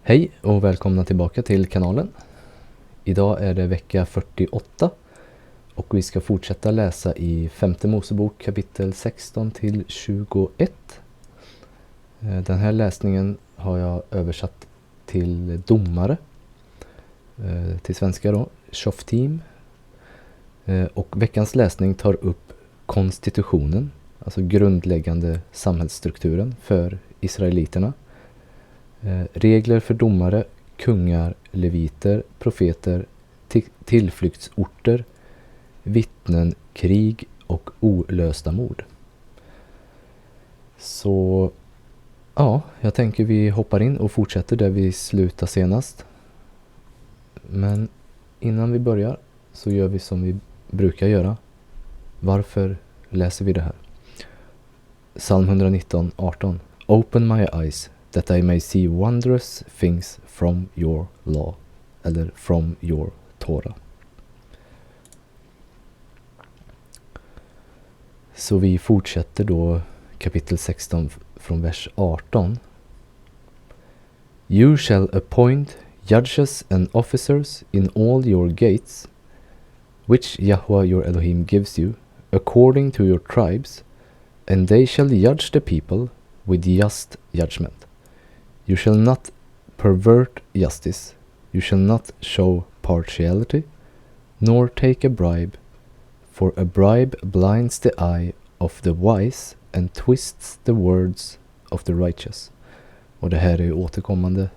Hej och välkomna tillbaka till kanalen. Idag är det vecka 48 och vi ska fortsätta läsa i femte Mosebok kapitel 16 till 21. Den här läsningen har jag översatt till Domare, till svenska då, Shoftim. Och veckans läsning tar upp konstitutionen, alltså grundläggande samhällsstrukturen för israeliterna. Regler för domare, kungar, leviter, profeter, tillflyktsorter, vittnen, krig och olösta mord. Så ja, jag tänker vi hoppar in och fortsätter där vi slutade senast. Men innan vi börjar så gör vi som vi brukar göra. Varför läser vi det här? Psalm 119, 18. Open my eyes that I may see wondrous things from your law, eller from your Torah. Så vi fortsätter då kapitel 16 från vers 18. You shall appoint judges and officers in all your gates, which Yahweh your Elohim gives you, according to your tribes, and they shall judge the people with just judgment. You shall not pervert justice, you shall not show partiality, nor take a bribe, for a bribe blinds the eye of the wise and twists the words of the righteous. Och det här är ju återkommande,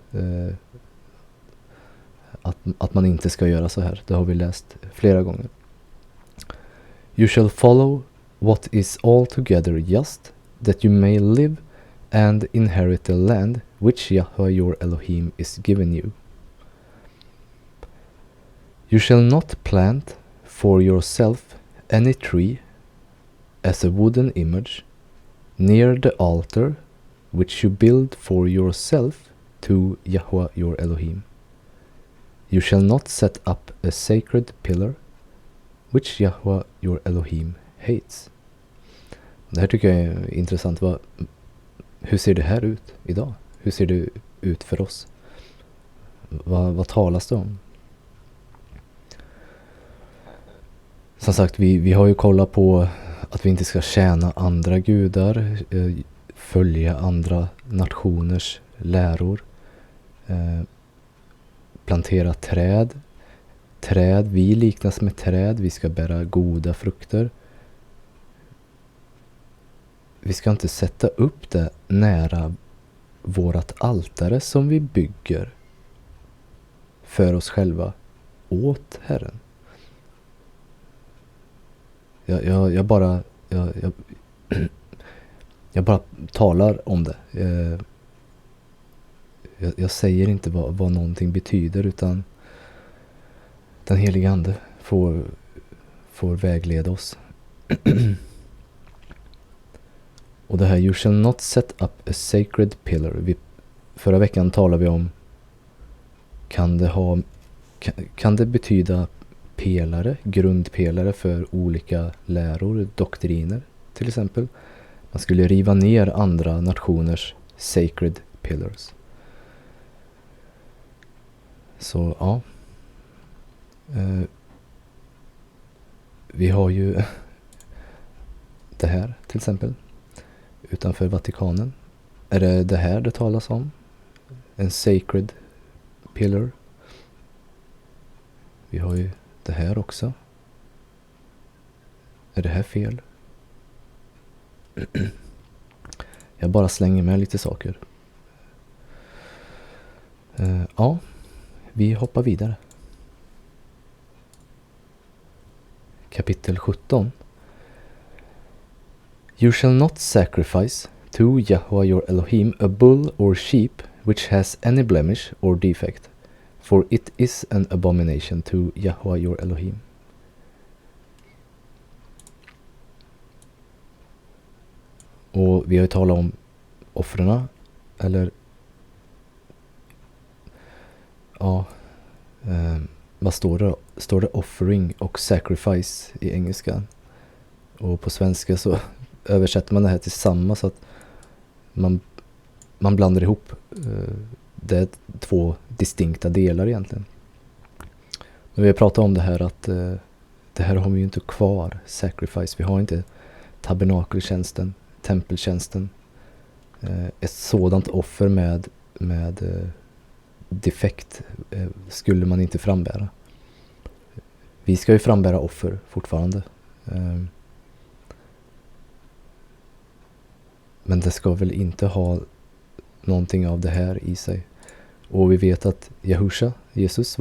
att man inte ska göra så här. Det har vi läst flera gånger. You shall follow what is altogether just, that you may live and inherit the land which Yahweh your Elohim is given you. You shall not plant for yourself any tree as a wooden image near the altar which you build for yourself to Yahweh your Elohim. You shall not set up a sacred pillar which Yahweh your Elohim hates. Det här tycker jag är intressant. Hur ser det här ut idag? Hur ser det ut för oss? Vad talas det om? Som sagt, vi har ju kollat på att vi inte ska tjäna andra gudar, följa andra nationers läror, plantera träd, vi liknas med träd, vi ska bära goda frukter. Vi ska inte sätta upp det nära vårat altare som vi bygger för oss själva åt Herren. Jag bara talar om det. Jag säger inte vad någonting betyder, utan den helige Ande får vägleda oss. Och det här, you shall not set up a sacred pillar. Förra veckan talade vi om, kan det betyda pelare, grundpelare för olika läror, doktriner till exempel. Man skulle riva ner andra nationers sacred pillars. Så ja. Vi har ju det här till exempel. Utanför Vatikanen. Är det här det talas om? En sacred pillar. Vi har ju det här också. Är det här fel? Jag bara slänger med lite saker. Ja, vi hoppar vidare. Kapitel 17. You shall not sacrifice to Yahweh your Elohim a bull or sheep which has any blemish or defect, for it is an abomination to Yahweh your Elohim. Och vi har ju talat om offrena, eller ja, vad står det då? Står det offering och sacrifice i engelska? Och på svenska så översätter man det här till samma, så att man blandar ihop det är två distinkta delar egentligen. Men vi har pratat om det här att det här har vi ju inte kvar, sacrifice. Vi har inte tabernakeltjänsten, tempeltjänsten. Ett sådant offer med defekt skulle man inte frambära. Vi ska ju frambära offer fortfarande. Men det ska väl inte ha någonting av det här i sig. Och vi vet att Jesus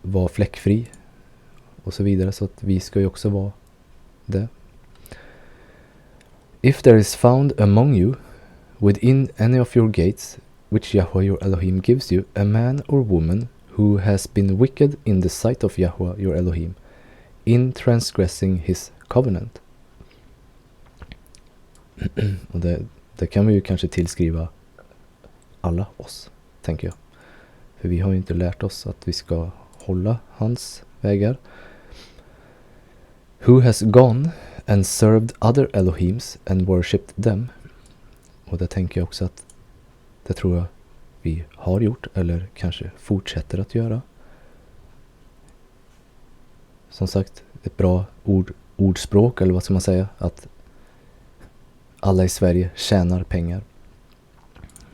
var fläckfri och så vidare, så att vi ska ju också vara det. If there is found among you within any of your gates which Yahweh your Elohim gives you a man or woman who has been wicked in the sight of Yahweh your Elohim in transgressing his covenant. Och det kan vi ju kanske tillskriva alla oss, tänker jag. För vi har ju inte lärt oss att vi ska hålla hans vägar. Who has gone and served other Elohims and worshipped them. Och det tänker jag också att det tror jag vi har gjort eller kanske fortsätter att göra. Som sagt, ett bra ordspråk, eller vad ska man säga, att alla i Sverige tjänar pengar.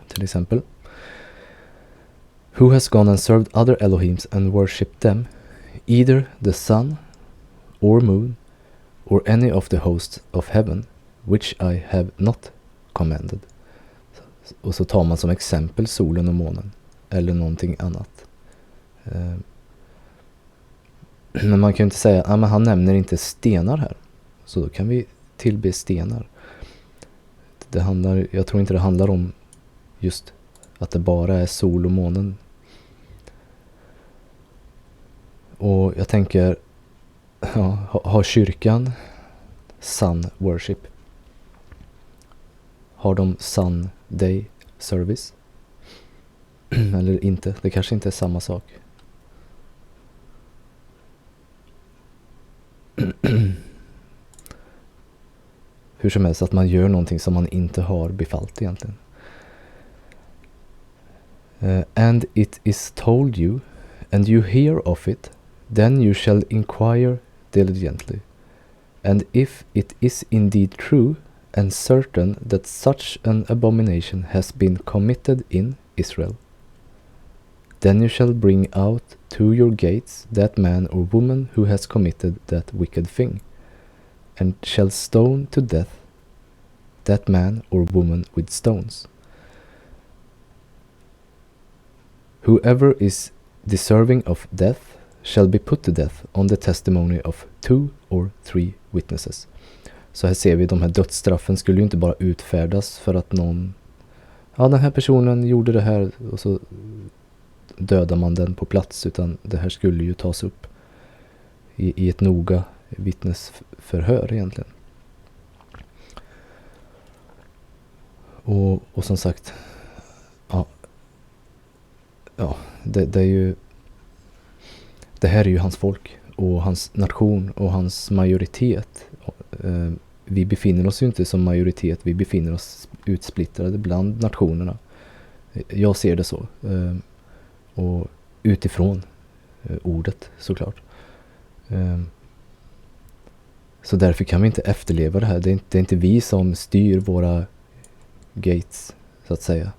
Till exempel. Who has gone and served other Elohims and worshipped them, either the sun or moon or any of the hosts of heaven, which I have not commanded. Och så tar man som exempel solen och månen eller någonting annat. Men man kan ju inte säga, men han nämner inte stenar här. Så då kan vi tillbe stenar. Jag tror inte det handlar om just att det bara är sol och månen. Och jag tänker, har kyrkan sun worship? Har de Sunday service? Eller inte? Det kanske inte är samma sak. Hur som helst, att man gör någonting som man inte har befallt egentligen. And it is told you, and you hear of it, then you shall inquire diligently. And if it is indeed true and certain that such an abomination has been committed in Israel, then you shall bring out to your gates that man or woman who has committed that wicked thing, and shall stone to death that man or woman with stones. Whoever is deserving of death shall be put to death on the testimony of 2 or 3 witnesses. Så här ser vi, de här dödsstraffen skulle ju inte bara utfärdas för att någon, den här personen gjorde det här och så dödar man den på plats, utan det här skulle ju tas upp i ett noga vittnesförhör egentligen. Och som sagt, det är ju, det här är ju hans folk och hans nation och hans majoritet. Vi befinner oss ju inte som majoritet, vi befinner oss utsplittrade bland nationerna. Jag ser det så. Och utifrån ordet såklart. Så därför kan vi inte efterleva det här. Det är inte vi som styr våra gates, så att säga.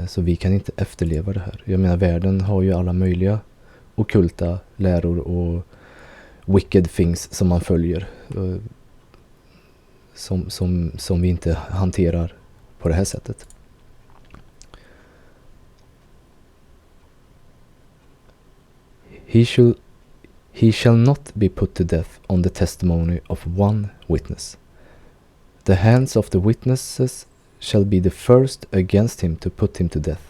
Så vi kan inte efterleva det här. Jag menar, världen har ju alla möjliga ockulta läror och wicked things som man följer. Som vi inte hanterar på det här sättet. He shall not be put to death on the testimony of one witness. The hands of the witnesses shall be the first against him to put him to death,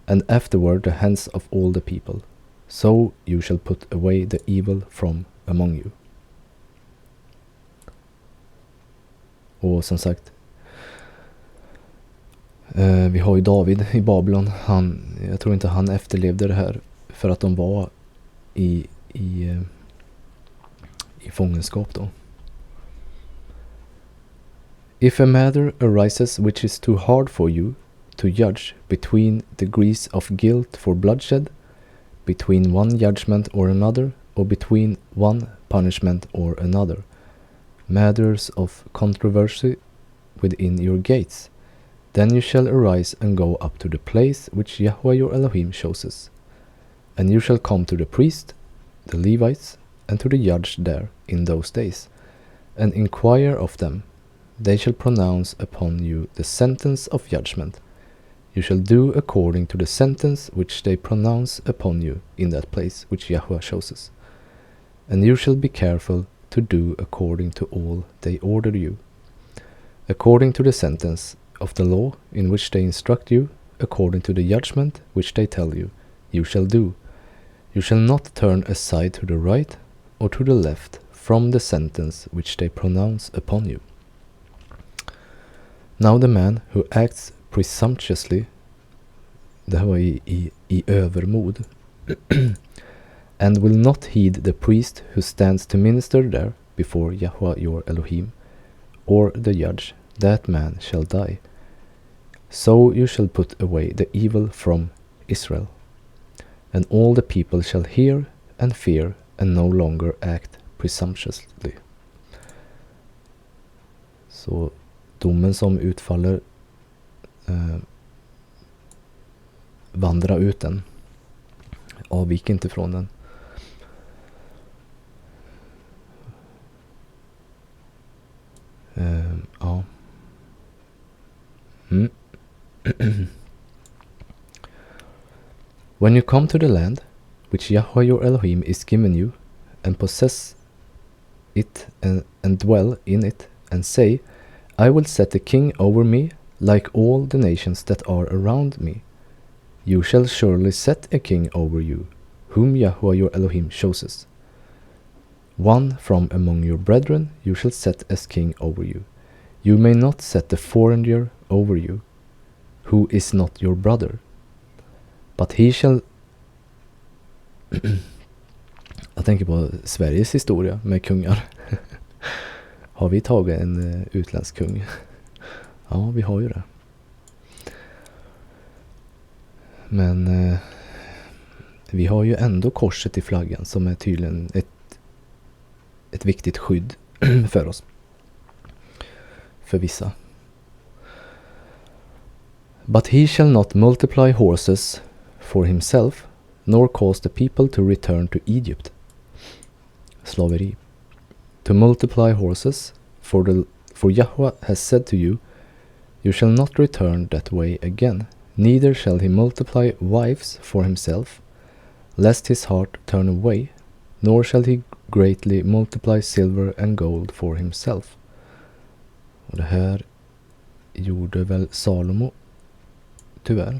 and afterward the hands of all the people. So you shall put away the evil from among you. Och som sagt, vi har ju David i Babylon. Jag tror inte han efterlevde det här för att de var i fångenskap då. If a matter arises which is too hard for you to judge between degrees of guilt for bloodshed, between one judgment or another, or between one punishment or another, matters of controversy within your gates. Then you shall arise and go up to the place which Yahweh your Elohim chooses. And you shall come to the priest, the Levites, and to the judge there in those days, and inquire of them. They shall pronounce upon you the sentence of judgment. You shall do according to the sentence which they pronounce upon you in that place which Yahweh chooses. And you shall be careful to do according to all they order you, according to the sentence of the law in which they instruct you, according to the judgment which they tell you, you shall do. You shall not turn aside to the right or to the left from the sentence which they pronounce upon you. Now the man who acts presumptuously, det här var i övermod, and will not heed the priest who stands to minister there before Yahweh your Elohim, or the judge, that man shall die. So you shall put away the evil from Israel. And all the people shall hear and fear and no longer act presumptuously. Så domen som utfaller, vandra ut den. Avvik inte från den. Ja. When you come to the land which Yahweh your Elohim is given you, and possess it and dwell in it, and say, I will set a king over me like all the nations that are around me, you shall surely set a king over you, whom Yahweh your Elohim chooses. One from among your brethren you shall set as king over you. You may not set the foreigner over you, who is not your brother, but he shall... Jag tänker på Sveriges historia med kungar. Har vi tagit en utländsk kung? Ja, vi har ju det. Men vi har ju ändå korset i flaggan som är tydligen ett viktigt skydd för oss. För vissa. But he shall not multiply horses for himself, nor cause the people to return to Egypt. Slaveri. To multiply horses, for Yahweh has said to you, you shall not return that way again, neither shall he multiply wives for himself, lest his heart turn away, nor shall he greatly multiply silver and gold for himself. Och det här gjorde väl Salomo, tyvärr.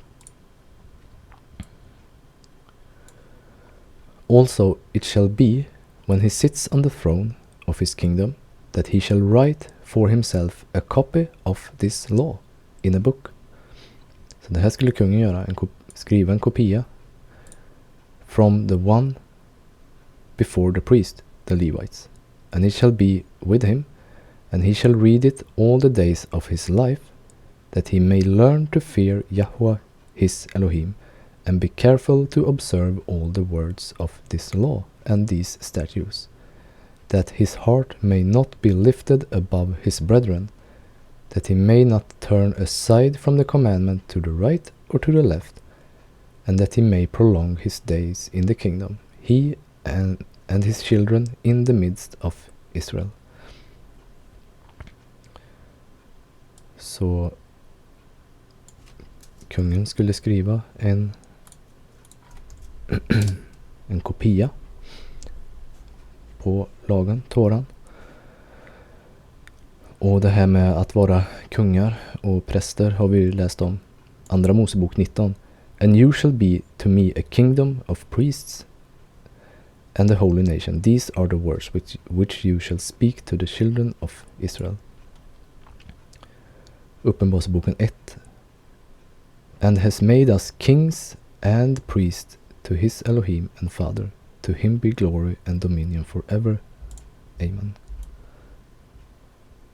Also it shall be, when he sits on the throne of his kingdom, that he shall write for himself a copy of this law in a book. Så det här skulle kungen göra, skriva en kopia from the one before the priest, the Levites. And it shall be with him, and he shall read it all the days of his life, that he may learn to fear Yahweh his Elohim, and be careful to observe all the words of this law and these statutes, that his heart may not be lifted above his brethren, that he may not turn aside from the commandment to the right or to the left, and that he may prolong his days in the kingdom, he and his children in the midst of Israel. Så kungen skulle skriva en kopia på lagen, Toran. Och det här med att vara kungar och präster har vi läst om. Andra Mosebok 19. And you shall be to me a kingdom of priests and a holy nation. These are the words which you shall speak to the children of Israel. Uppenbarelseboken 1. And has made us kings and priests to his Elohim and Father. To him be glory and dominion forever. Amen.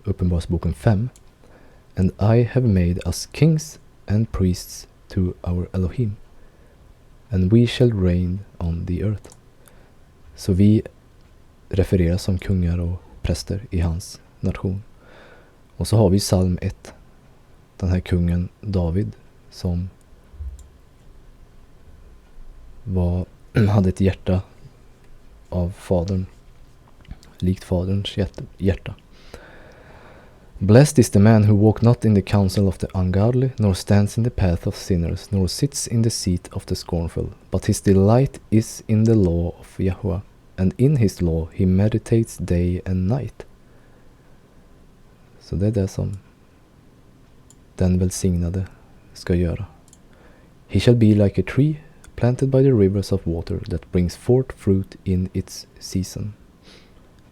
Uppenbarelseboken 5. And I have made us kings and priests to our Elohim, and we shall reign on the earth. Så vi refereras som kungar och präster i hans nation. Och så har vi psalm 1. Den här kungen David som hade ett hjärta av fadern, likt faderns hjärta. Blessed is the man who walk not in the counsel of the ungodly, nor stands in the path of sinners, nor sits in the seat of the scornful. But his delight is in the law of Yahweh, and in his law he meditates day and night. Så det är det som den välsignade ska göra. He shall be like a tree planted by the rivers of water that brings forth fruit in its season.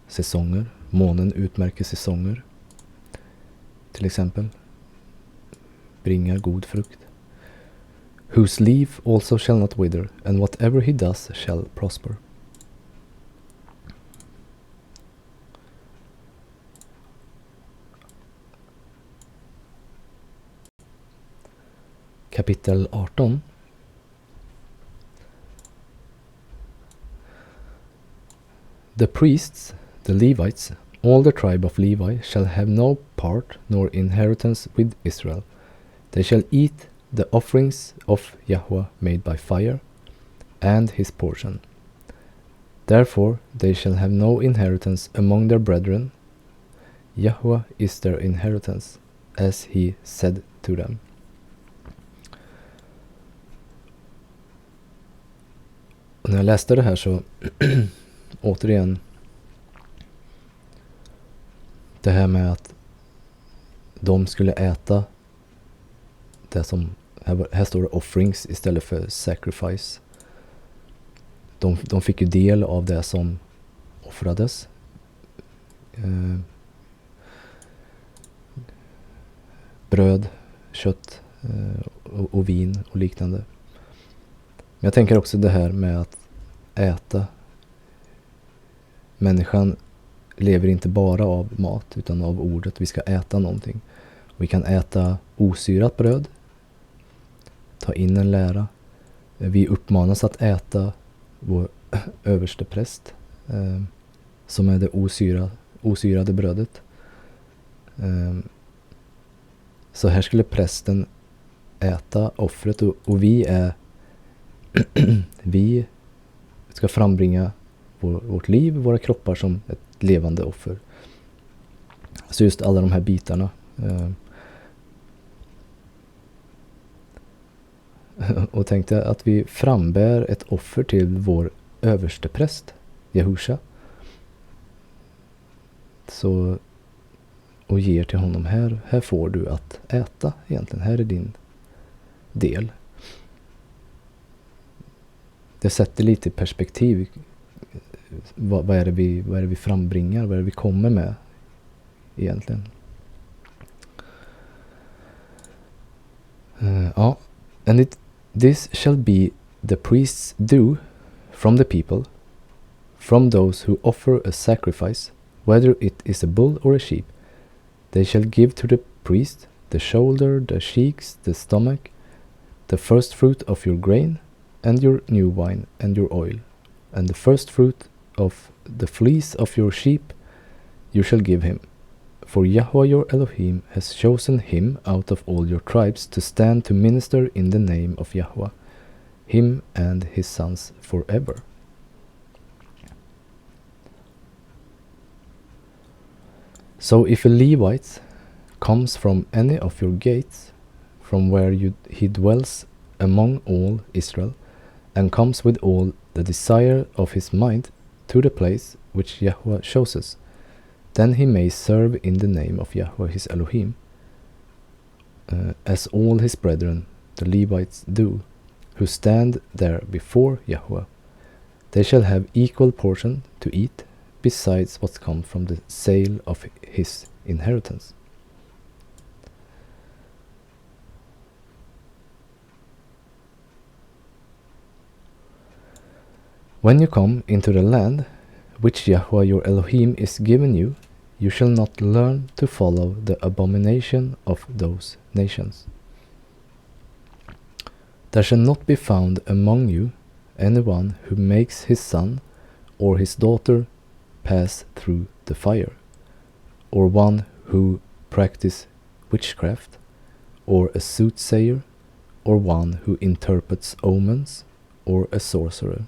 Säsonger. Månen utmärker säsonger. Till exempel. Bringar god frukt. Whose leaf also shall not wither, and whatever he does shall prosper. Kapitel 18. The priests, the Levites, all the tribe of Levi shall have no part nor inheritance with Israel. They shall eat the offerings of Yahweh made by fire, and his portion. Therefore they shall have no inheritance among their brethren. Yahweh is their inheritance, as he said to them. Och när jag läste det här så återigen det här med att de skulle äta det som här står det offerings istället för sacrifice. De fick ju del av det som offrades. Bröd, kött och vin och liknande. Men jag tänker också det här med att äta. Människan lever inte bara av mat utan av ordet. Vi ska äta någonting. Vi kan äta osyrat bröd. Ta in en lära. Vi uppmanas att äta vår överste präst. Som är det osyrade brödet. Så här skulle prästen äta offret. Och vi ska frambringa vårt liv, våra kroppar som ett levande offer. Så just alla de här bitarna. Och tänkte att vi frambär ett offer till vår överste präst, Jehusha. Så, och ger till honom här får du att äta egentligen. Här är din del. Det sätter lite i perspektiv. Vad är det vi frambringar? Vad är det vi kommer med egentligen? Ja. And this shall be the priest's due from the people, from those who offer a sacrifice, whether it is a bull or a sheep. They shall give to the priest the shoulder, the cheeks, the stomach, the first fruit of your grain, and your new wine, and your oil, and the first fruit of the fleece of your sheep you shall give him. For Yahweh your Elohim has chosen him out of all your tribes to stand to minister in the name of Yahweh, him and his sons forever. So if a Levite comes from any of your gates, from where he dwells among all Israel, and comes with all the desire of his mind to the place which Yahweh chooses, then he may serve in the name of Yahweh his Elohim, as all his brethren, the Levites, do, who stand there before Yahweh. They shall have equal portion to eat, besides what comes from the sale of his inheritance. When you come into the land which Yahweh your Elohim is given you, you shall not learn to follow the abomination of those nations. There shall not be found among you anyone who makes his son or his daughter pass through the fire, or one who practices witchcraft, or a soothsayer, or one who interprets omens, or a sorcerer.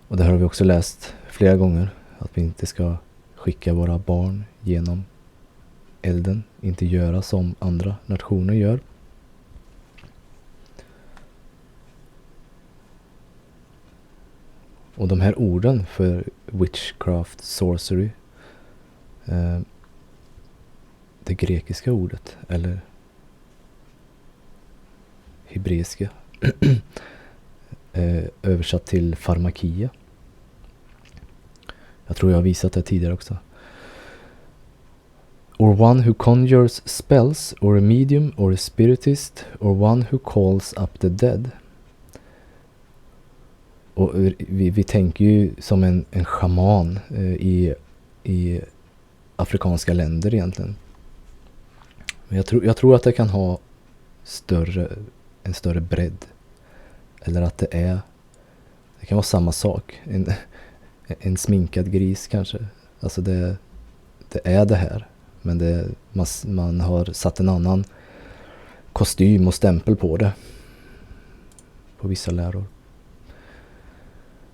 Och det här har vi också läst flera gånger, att vi inte ska skicka våra barn genom elden, inte göra som andra nationer gör. Och de här orden för witchcraft, sorcery, det grekiska ordet, eller hebreiska, översatt till farmakia. Jag tror jag har visat det tidigare också. Or one who conjures spells, or a medium, or a spiritist, or one who calls up the dead. Och vi tänker ju som en shaman i afrikanska länder egentligen. Men jag tror att det kan ha en större bredd. Eller att det kan vara samma sak. En sminkad gris kanske. Alltså det är det här. Men man har satt en annan kostym och stämpel på det. På vissa läror.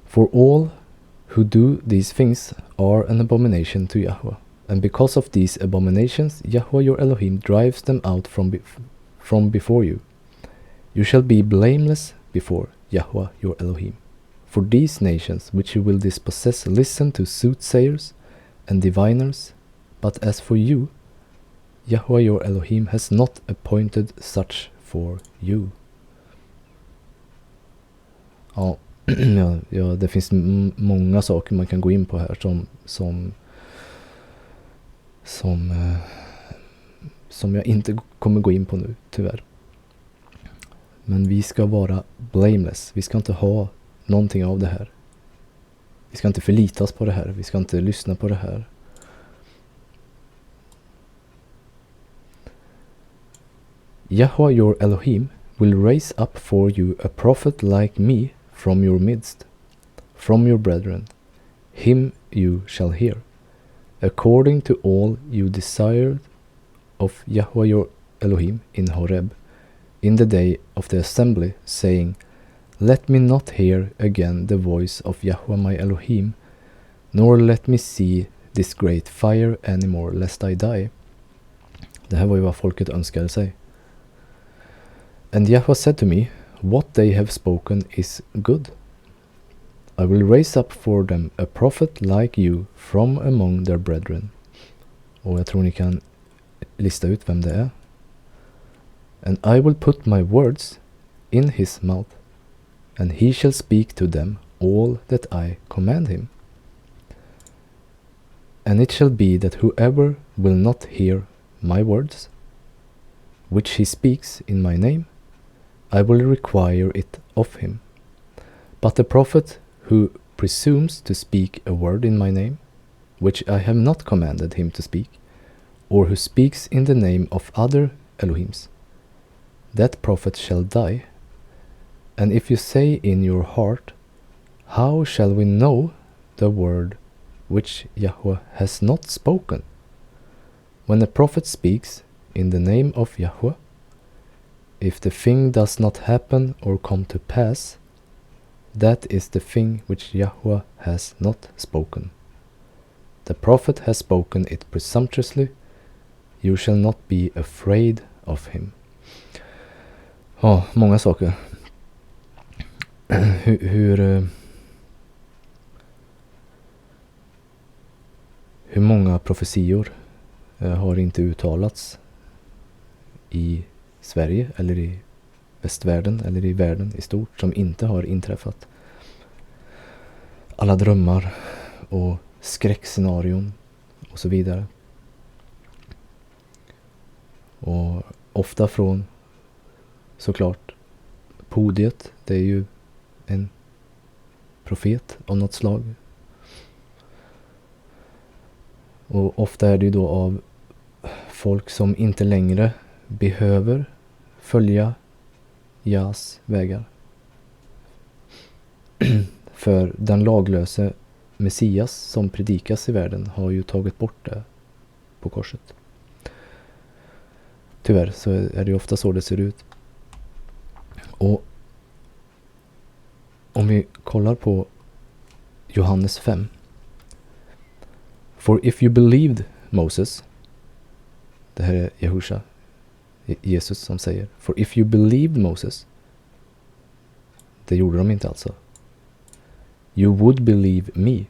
For all who do these things are an abomination to Yahweh. And because of these abominations, Yahweh your Elohim drives them out from before you. You shall be blameless before Yahweh your Elohim. For these nations which you will dispossess listen to soothsayers and diviners, but as for you, Yahweh your Elohim has not appointed such for you. Ja, det finns många saker man kan gå in på här som jag inte kommer gå in på nu, tyvärr. Men vi ska vara blameless. Vi ska inte ha någonting av det här. Vi ska inte förlitas på det här. Vi ska inte lyssna på det här. Yahweh your Elohim will raise up for you a prophet like me from your midst, from your brethren. Him you shall hear, according to all you desired of Yahweh your Elohim in Horeb, in the day of the assembly, saying, Let me not hear again the voice of Yahweh my Elohim, nor let me see this great fire anymore, lest I die. Det här var ju vad folket önskade sig. And Yahweh said to me, What they have spoken is good. I will raise up for them a prophet like you from among their brethren. Och jag tror ni kan lista ut vem det är. And I will put my words in his mouth, and he shall speak to them all that I command him. And it shall be that whoever will not hear my words, which he speaks in my name, I will require it of him. But the prophet who presumes to speak a word in my name, which I have not commanded him to speak, or who speaks in the name of other Elohims, that prophet shall die. And if you say in your heart, How shall we know the word which Yahweh has not spoken? When a prophet speaks in the name of Yahweh, if the thing does not happen or come to pass, that is the thing which Yahweh has not spoken. The prophet has spoken it presumptuously. You shall not be afraid of him. Ja, många saker. Hur många profetior har inte uttalats i Sverige eller i västvärlden eller i världen i stort som inte har inträffat? Alla drömmar och skräckscenarion och så vidare. Och ofta från, såklart, podiet. Det är ju en profet av något slag. Och ofta är det ju då av folk som inte längre behöver följa Jas vägar. För den laglöse Messias som predikas i världen har ju tagit bort det på korset. Tyvärr så är det ju ofta så det ser ut. Och om vi kollar på Johannes 5. For if you believed Moses, det här är Jehusha, Jesus som säger, for if you believed Moses, det gjorde de inte alltså. You would believe me,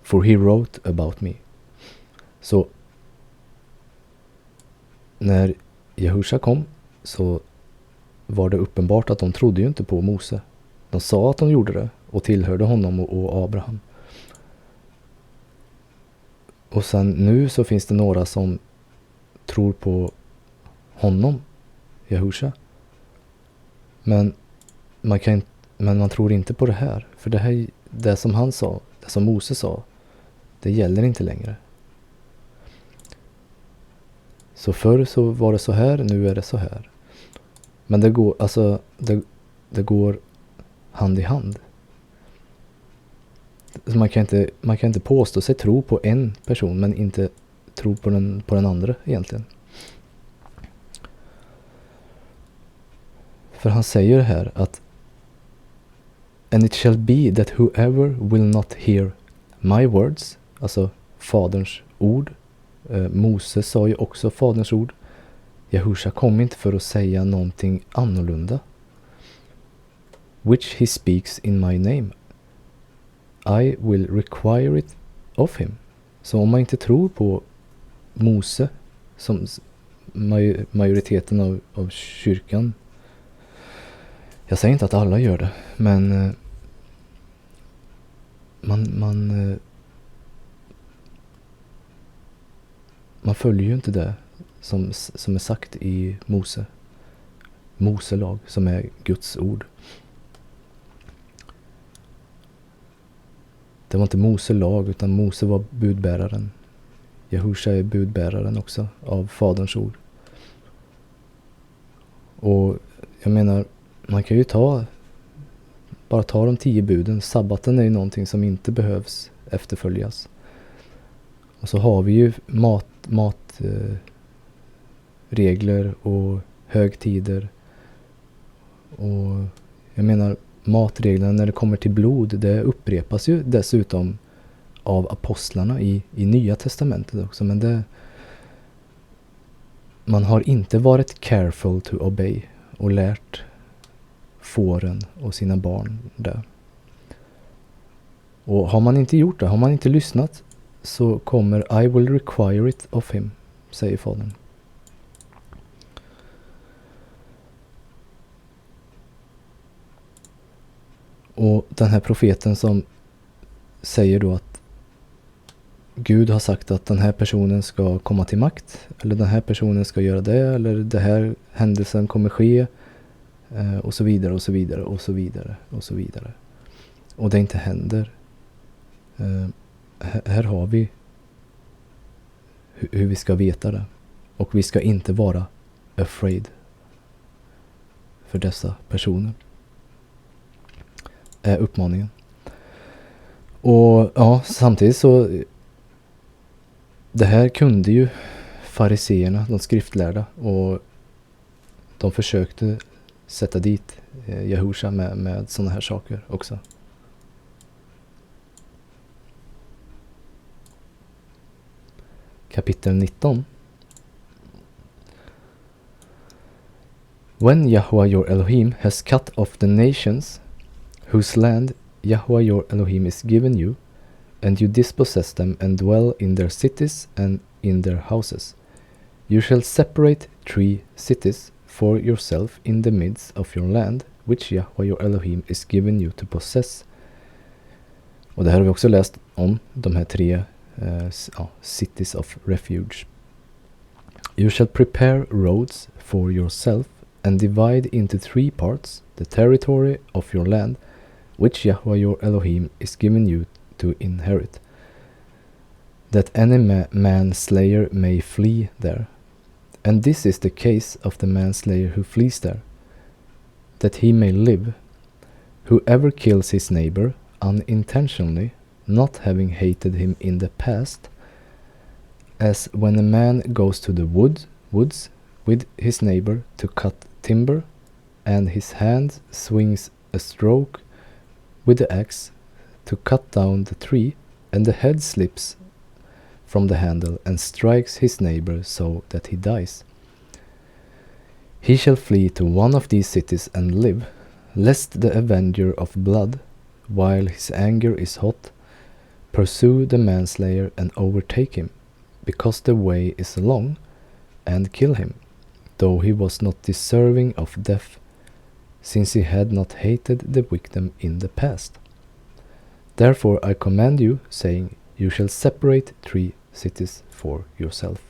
for he wrote about me. Så när Jehusha kom så var det uppenbart att de trodde ju inte på Mose. De sa att de gjorde det och tillhörde honom och Abraham. Och sen nu så finns det några som tror på honom, Jehusha. Men man tror inte på det här. För det som han sa, det som Mose sa, det gäller inte längre. Så förr så var det så här, nu är det så här. Men det går, alltså, det går hand i hand. Så man kan inte påstå sig tro på en person men inte tro på den andra egentligen. För han säger här att and it shall be that whoever will not hear my words, alltså faderns ord. Moses sa ju också faderns ord. Jehusha kom inte för att säga någonting annorlunda. Which he speaks in my name, I will require it of him. Så om man inte tror på Mose, som majoriteten av kyrkan, jag säger inte att alla gör det, men man följer ju inte det som är sagt i Moselag, som är Guds ord. Det var inte Mose lag, utan Mose var budbäraren. Jehusha är budbäraren också av faderns ord. Och jag menar, man kan ju bara ta de 10 buden. Sabbaten är ju någonting som inte behövs efterföljas. Och så har vi ju matregler och högtider. Och jag menar, matreglerna när det kommer till blod, det upprepas ju dessutom av apostlarna i Nya testamentet också. Men man har inte varit careful to obey och lärt fåren och sina barn det. Och har man inte gjort det, har man inte lyssnat, så kommer I will require it of him, säger fadern. Och den här profeten som säger då att Gud har sagt att den här personen ska komma till makt, eller den här personen ska göra det, eller det här händelsen kommer ske, och så vidare och så vidare och så vidare och så vidare. Och det inte händer. Här har vi hur vi ska veta det. Och vi ska inte vara afraid för dessa personer. Är uppmaningen. Och ja, samtidigt så det här kunde ju fariseerna, de skriftlärda, och de försökte sätta dit Jehusha med såna här saker också. Kapitel 19. When Yahweh your Elohim has cut off the nations whose land Yahweh your Elohim is given you, and you dispossess them and dwell in their cities and in their houses, you shall separate 3 cities for yourself in the midst of your land, which Yahweh your Elohim is given you to possess. Och det här har vi också läst om, de här 3 cities of refuge. You shall prepare roads for yourself and divide into 3 parts the territory of your land, which Yahweh your Elohim is given you to inherit, that any manslayer may flee there. And this is the case of the manslayer who flees there. that he may live. Whoever kills his neighbor unintentionally, not having hated him in the past, as when a man goes to the woods with his neighbor to cut timber, and his hand swings a stroke with the axe to cut down the tree, and the head slips from the handle and strikes his neighbor so that he dies. He shall flee to one of these cities and live, lest the avenger of blood, while his anger is hot, pursue the manslayer and overtake him, because the way is long, and kill him, though he was not deserving of death, since he had not hated the victim in the past. Therefore I command you, saying, you shall separate 3 cities for yourself.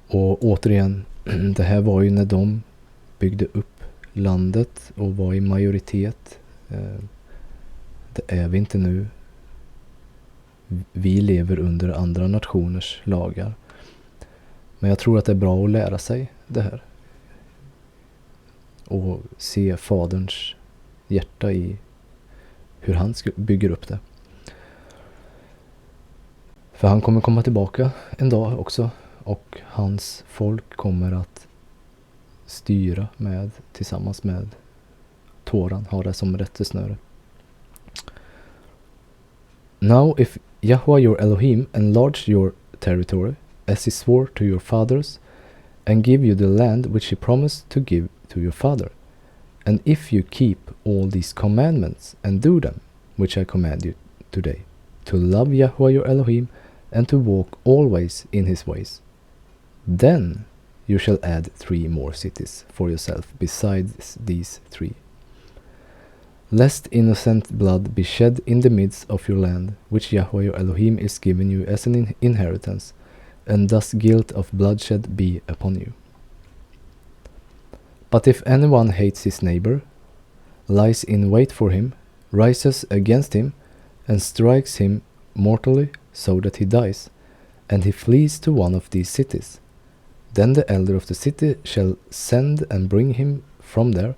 Och återigen, det här var ju när de byggde upp landet och var i majoritet. Det är vi inte nu. Vi lever under andra nationers lagar. Men jag tror att det är bra att lära sig det här. Och se faderns hjärta i hur han bygger upp det. För han kommer komma tillbaka en dag också. Och hans folk kommer att styra tillsammans med Toran, ha det som rättesnöre. Now if Yahweh your Elohim enlarge your territory, as he swore to your fathers, and give you the land which he promised to give to your father, and if you keep all these commandments and do them, which I command you today, to love Yahweh your Elohim, and to walk always in his ways, then you shall add 3 more cities for yourself besides these 3. Lest innocent blood be shed in the midst of your land, which Yahweh your Elohim is giving you as an inheritance, and thus guilt of bloodshed be upon you. But if anyone hates his neighbor, lies in wait for him, rises against him, and strikes him mortally so that he dies, and he flees to one of these cities, then the elder of the city shall send and bring him from there,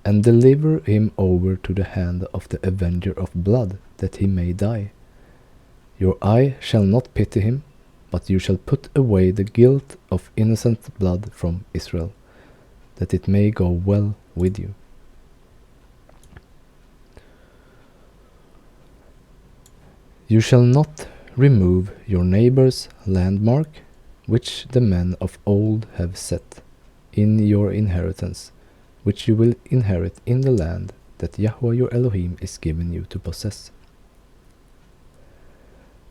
and deliver him over to the hand of the avenger of blood, that he may die. Your eye shall not pity him, but you shall put away the guilt of innocent blood from Israel, that it may go well with you. You shall not remove your neighbor's landmark, which the men of old have set in your inheritance, which you will inherit in the land that Yahweh your Elohim is giving you to possess.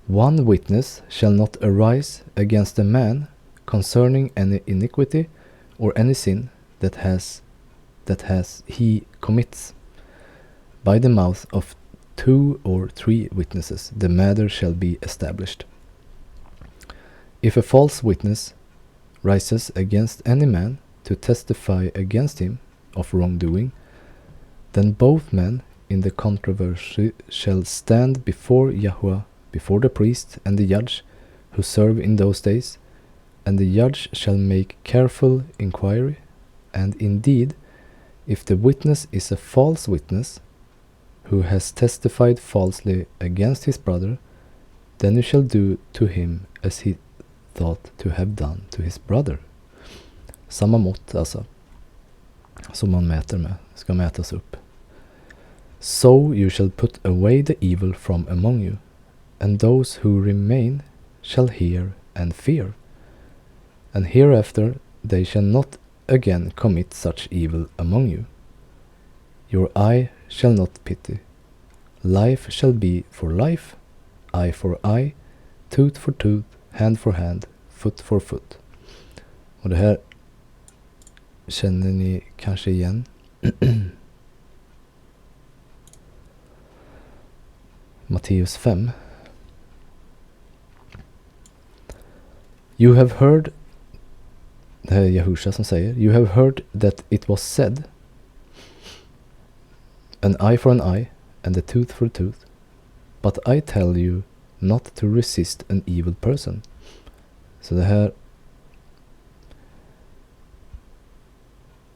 One witness shall not arise against a man concerning any iniquity or any sin that he commits. By the mouth of 2 or 3 witnesses the matter shall be established. If a false witness rises against any man to testify against him of wrongdoing, then both men in the controversy shall stand before Yahweh, before the priest and the judge who serve in those days, and the judge shall make careful inquiry, and indeed, if the witness is a false witness, who has testified falsely against his brother, then you shall do to him as he thought to have done to his brother. Samma mått alltså, som man mäter med, ska mätas upp. So you shall put away the evil from among you, and those who remain shall hear and fear, and hereafter they shall not again commit such evil among you. Your eye shall not pity. Life shall be for life, eye for eye, tooth for tooth, hand for hand, foot for foot. Och det här känner ni kanske igen. Matteus 5. You have heard, det här är Jehusha som säger, you have heard that it was said, an eye for an eye and a tooth for a tooth, but I tell you not to resist an evil person. Så det här,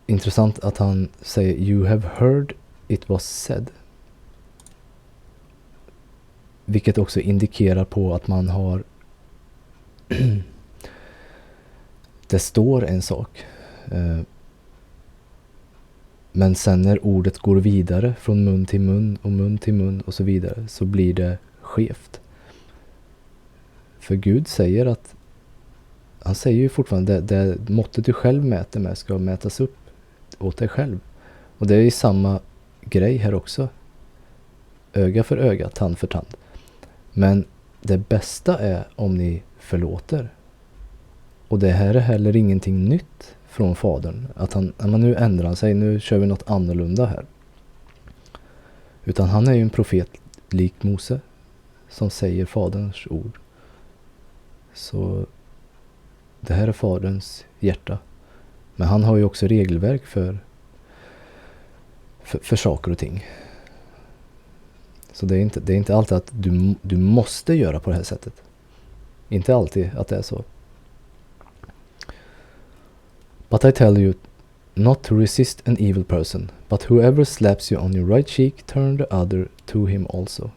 intressant att han säger you have heard it was said. Vilket också indikerar på att man har det står en sak. Men sen när ordet går vidare från mun till mun och så vidare, så blir det skevt. För Gud säger att, han säger ju fortfarande det måttet du själv mäter med ska mätas upp åt dig själv. Och det är ju samma grej här också. Öga för öga, tand för tand. Men det bästa är om ni förlåter. Och det här är heller ingenting nytt från fadern. Att man nu ändrar sig, nu kör vi något annorlunda här. Utan han är ju en profet lik Mose som säger faderns ord. Så det här är faderns hjärta. Men han har ju också regelverk för saker och ting. Så det är inte alltid att du måste göra på det här sättet. Inte alltid att det är så. But I tell you not to resist an evil person, but whoever slaps you on your right cheek, turn the other to him also.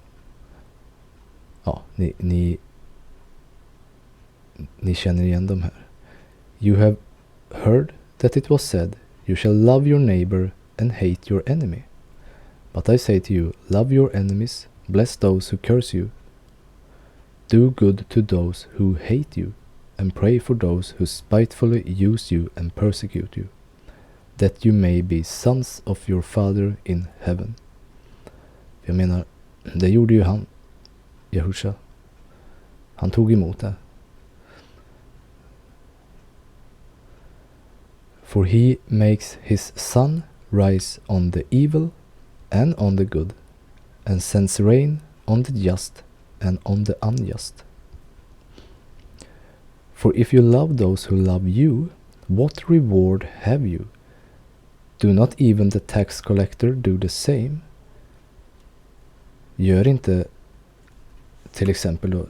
Ja, ni känner igen de här. You have heard that it was said, you shall love your neighbor and hate your enemy. But I say to you, love your enemies, bless those who curse you, do good to those who hate you, and pray for those who spitefully use you and persecute you, that you may be sons of your Father in heaven. Jag menar, det gjorde ju han, Jehusha. Han tog emot det. For he makes his sun rise on the evil and on the good, and sends rain on the just and on the unjust. For if you love those who love you, what reward have you? Do not even the tax collector do the same? Gör inte till exempel då,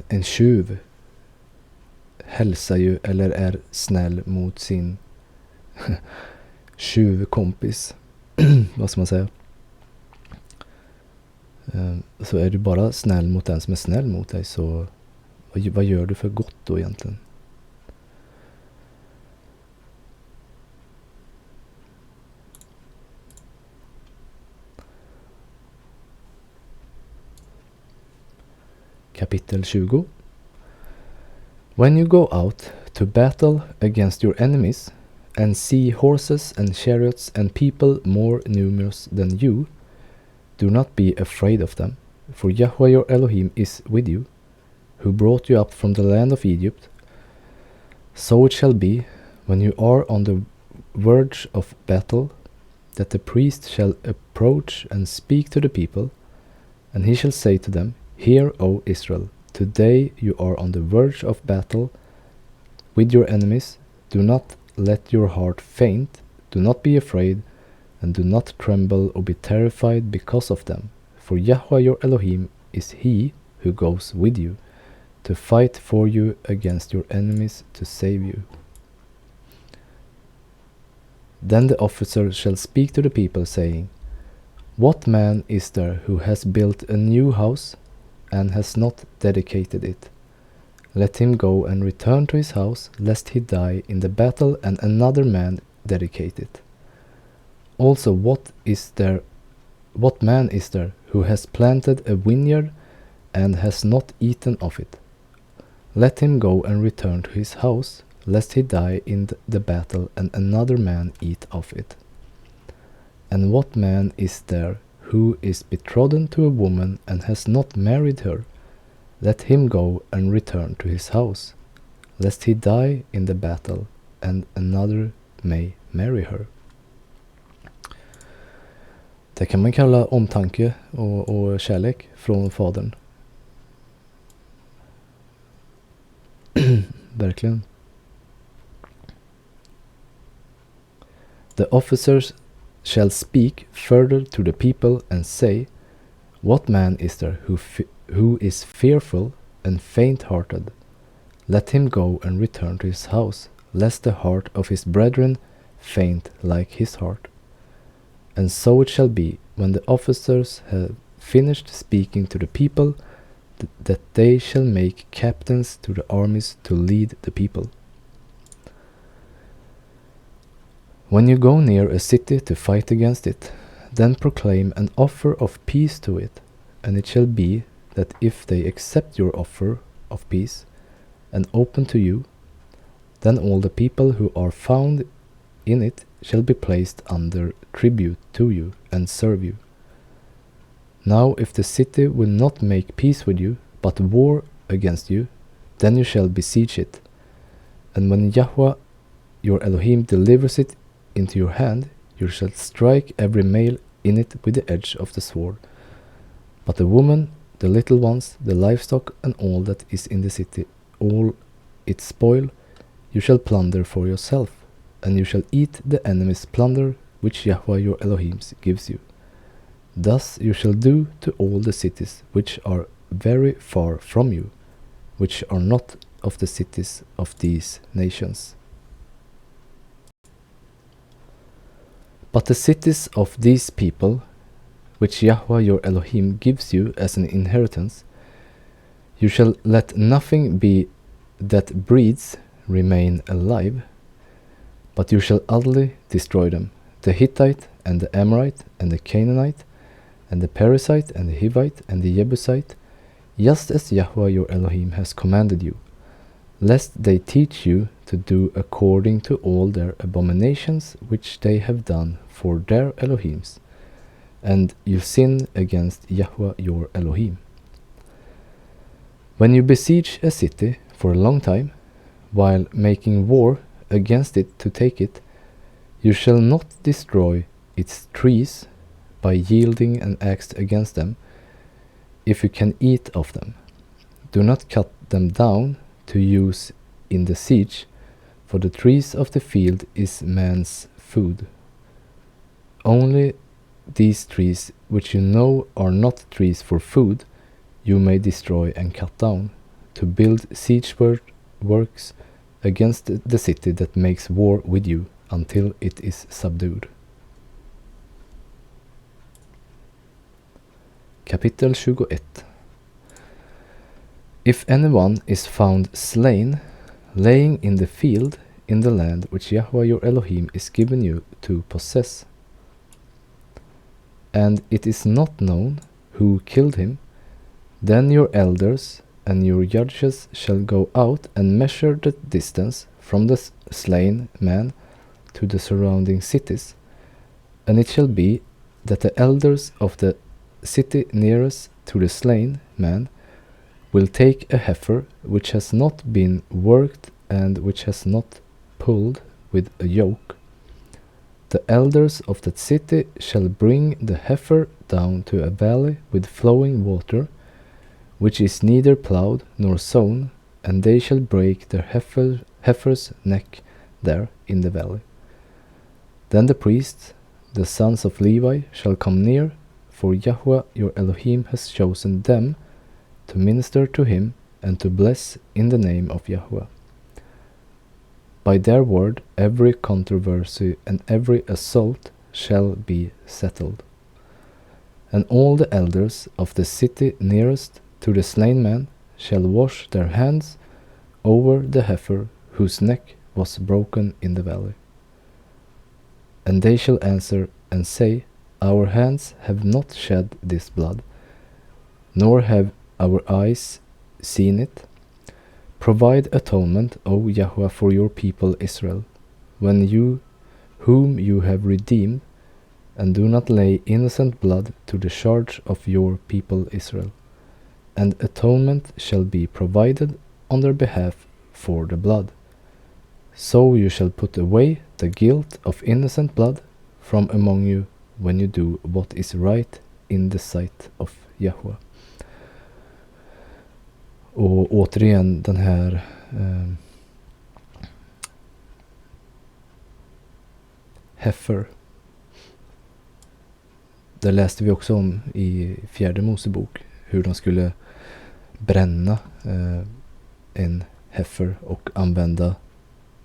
en tjuv hälsar ju eller är snäll mot sin tjuvkompis. Vad ska man säga? Så är du bara snäll mot den som är snäll mot dig, så vad gör du för gott då egentligen? Kapitel 20. When you go out to battle against your enemies and see horses and chariots and people more numerous than you, do not be afraid of them, for Yahweh your Elohim is with you, who brought you up from the land of Egypt. So it shall be, when you are on the verge of battle, that the priest shall approach and speak to the people, and he shall say to them, Hear, O Israel, today you are on the verge of battle with your enemies. Do not let your heart faint, do not be afraid, and do not tremble or be terrified because of them. For Yahweh your Elohim is he who goes with you, to fight for you against your enemies, to save you. Then the officer shall speak to the people, saying, What man is there who has built a new house and has not dedicated it? Let him go and return to his house, lest he die in the battle and another man dedicate it. Also, what man is there who has planted a vineyard and has not eaten of it? Let him go and return to his house, lest he die in the battle and another man eat of it. And what man is there who is betrothed to a woman and has not married her? Let him go and return to his house, lest he die in the battle and another may marry her. Det kan man kalla omtanke och kärlek från fadern. Verkligen. The officers shall speak further to the people and say, What man is there who is fearful and faint-hearted? let him go and return to his house, lest the heart of his brethren faint like his heart. And so it shall be, when the officers have finished speaking to the people, that they shall make captains to the armies to lead the people. When you go near a city to fight against it, then proclaim an offer of peace to it, and it shall be that if they accept your offer of peace and open to you, then all the people who are found in it shall be placed under tribute to you and serve you. Now if the city will not make peace with you, but war against you, then you shall besiege it. And when Yahweh your Elohim delivers it into your hand, you shall strike every male in it with the edge of the sword. But the woman, the little ones, the livestock, and all that is in the city, all its spoil, you shall plunder for yourself, and you shall eat the enemy's plunder, which Yahweh your Elohim gives you. Thus you shall do to all the cities which are very far from you, which are not of the cities of these nations. But the cities of these people, which Yahweh your Elohim gives you as an inheritance, you shall let nothing be that breeds remain alive, but you shall utterly destroy them, the Hittite and the Amorite and the Canaanite and the Perizzite and the Hivite and the Jebusite, just as Yahweh your Elohim has commanded you, lest they teach you to do according to all their abominations which they have done for their Elohims, and you sin against Yahweh your Elohim. When you besiege a city for a long time, while making war against it to take it, you shall not destroy its trees by yielding an axe against them, if you can eat of them. Do not cut them down to use in the siege, for the trees of the field is man's food. Only these trees, which you know are not trees for food, you may destroy and cut down, to build siege works against the city that makes war with you, until it is subdued. Kapitel 21. If anyone is found slain, laying in the field in the land which Yahweh your Elohim is given you to possess, and it is not known who killed him, then your elders and your judges shall go out and measure the distance from the slain man to the surrounding cities, and it shall be that the elders of the city nearest to the slain man will take a heifer which has not been worked and which has not pulled with a yoke. The elders of that city shall bring the heifer down to a valley with flowing water, which is neither plowed nor sown, and they shall break the heifer's neck there in the valley. Then the priests, the sons of Levi, shall come near, for Yahweh your Elohim has chosen them to minister to him and to bless in the name of Yahweh. By their word every controversy and every assault shall be settled. And all the elders of the city nearest to the slain man shall wash their hands over the heifer whose neck was broken in the valley. And they shall answer and say, Our hands have not shed this blood, nor have our eyes seen it. Provide atonement, O Yahweh, for your people Israel, whom you have redeemed, and do not lay innocent blood to the charge of your people Israel. And atonement shall be provided on their behalf for the blood. So you shall put away the guilt of innocent blood from among you when you do what is right in the sight of Yahweh. Och återigen den här heifer. Där läste vi också om i 4:e Mosebok hur de skulle bränna en heifer och använda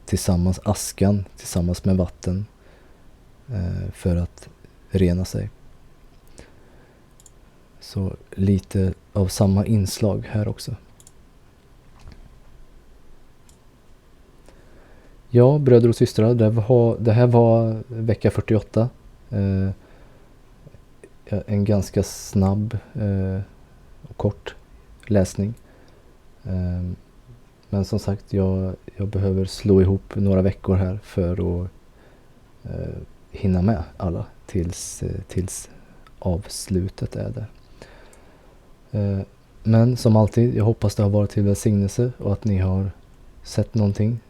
tillsammans askan tillsammans med vatten för att rena sig. Så lite av samma inslag här också. Ja, bröder och systrar, det här var vecka 48. En ganska snabb och kort läsning. Men som sagt, jag behöver slå ihop några veckor här för att hinna med alla tills avslutet är där. Men som alltid, jag hoppas det har varit till välsignelse och att ni har sett någonting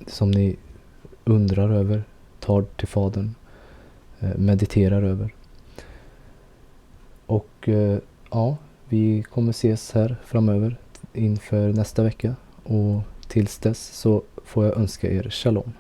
som ni undrar över, tar till Fadern, mediterar över. Och ja, vi kommer ses här framöver inför nästa vecka, och tills dess så får jag önska er shalom.